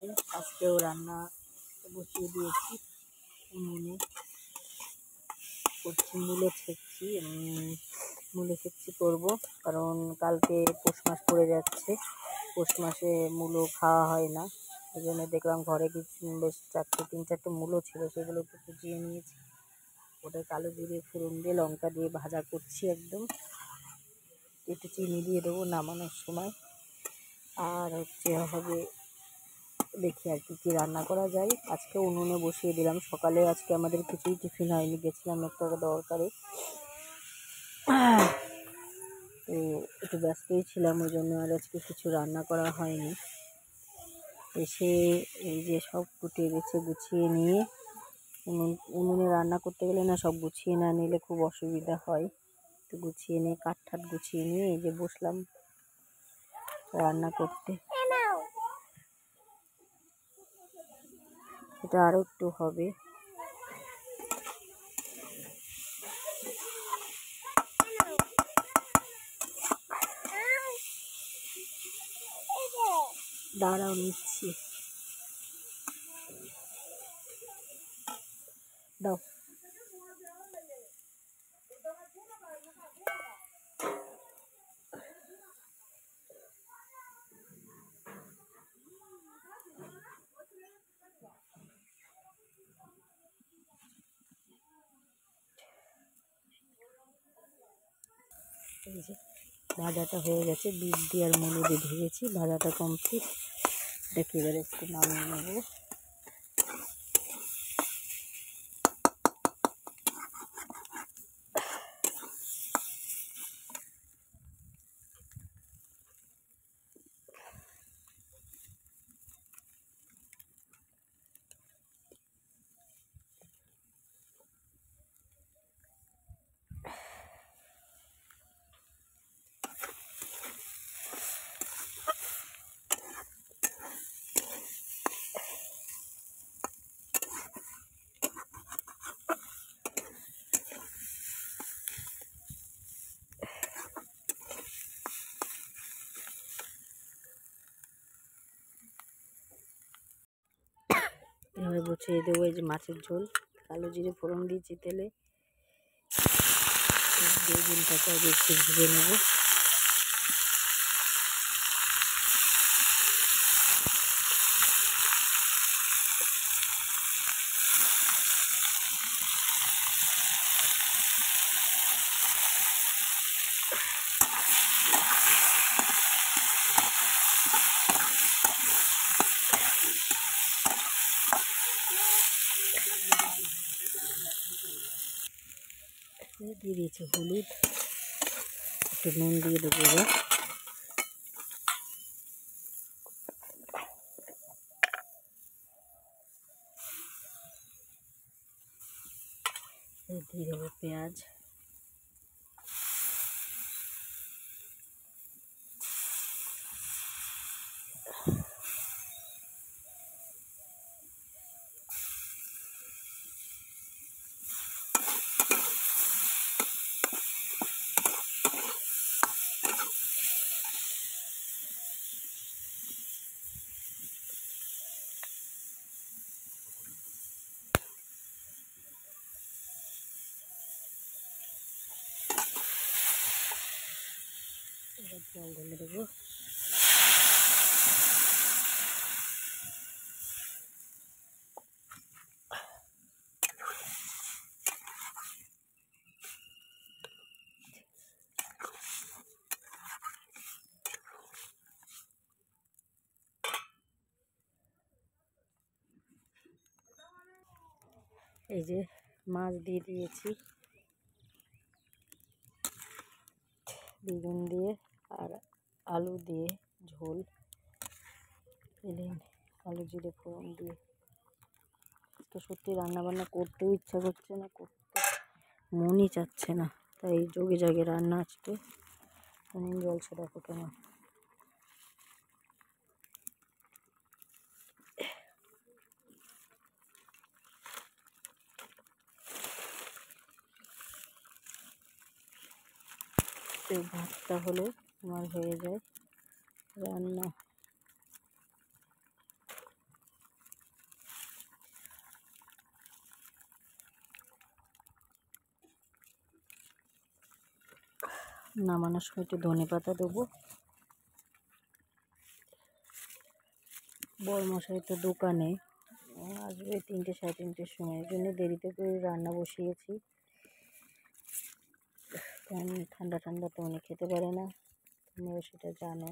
আজকেও রান্না বসিয়ে দিয়েছি। উনুনে করছি মূলো ছেঁকছি করবো, কারণ কালকে পৌষ মাস পড়ে যাচ্ছে। পৌষ মাসে মূলো খাওয়া হয় না, সেই জন্য দেখলাম ঘরে কিছু বেশ তিন চারটে মূলো ছিল, সেগুলো একটু কুচিয়ে নিয়েছি। ওটা কালো জিরে ফোড়ন দিয়ে লঙ্কা দিয়ে ভাজা করছি একদম। একটু চিনি দিয়ে দেবো নামানোর সময়। আর হবে দেখি আর কি রান্না করা যায়। আজকে উনুনে বসিয়ে দিলাম। সকালে আজকে আমাদের কিছুই টিফিন হয়নি, গেছিলাম একটা দরকারে, তো একটু ব্যস্তই ছিলাম, ওই জন্য আর আজকে কিছু রান্না করা হয়নি। এসে এই যে সব কুটিয়ে বেছে গুছিয়ে নিয়ে, উনুনে রান্না করতে গেলে না সব গুছিয়ে না নিলে খুব অসুবিধা হয়। তো গুছিয়ে নিয়ে কাঠ গুছিয়ে নিয়ে এই যে বসলাম রান্না করতে। এটা আরও একটু হবে। দাঁড়াও নিচ্ছি, দাও। এই যে ভাজাটা হয়ে গেছে, বিট দিয়ে আর মূলো দিয়ে ভেজেছি, ভাজাটা কমপ্লিট। এটাকে এবারে একটু নামিয়ে নেবো। এভাবে বসিয়ে দেবো। এই যে মাছের ঝোল, কালো জিরে ফোড়ন দিয়েছি তেলে, বেগুনটাকে আগে একটু ভেজে নেবো। দিয়ে দিয়েছি হলুদ, একটু নুন দিয়ে দেবো। এবার দিয়ে দেবো পেঁয়াজ, এবার জল ঢেলে দেবো। এই যে মাছ দিয়ে দিয়েছি, বেগুন দিয়ে আর আলু দিয়ে ঝোল, এলেন কালো জিরে ফোড়ন দিয়ে। তো সত্যি রান্নাবান্না করতেও ইচ্ছা করছে না, করতে মনই চাচ্ছে না, তাই যোগে জাগে রান্না আজকে। জলছে দেখো কেমন। তো ভাতটা হলে আমার হয়ে যায় রান্না। নামানোর সময় একটু ধনেপাতা দেবো। বড়মশাই তো দোকানে, আসবে 3টে সাড়ে 3টের সময়, জন্য দেরিতে করে রান্না বসিয়েছি। কারণ ঠান্ডা ঠান্ডা তো উনি খেতে পারে না, তুমিও সেটা জানো।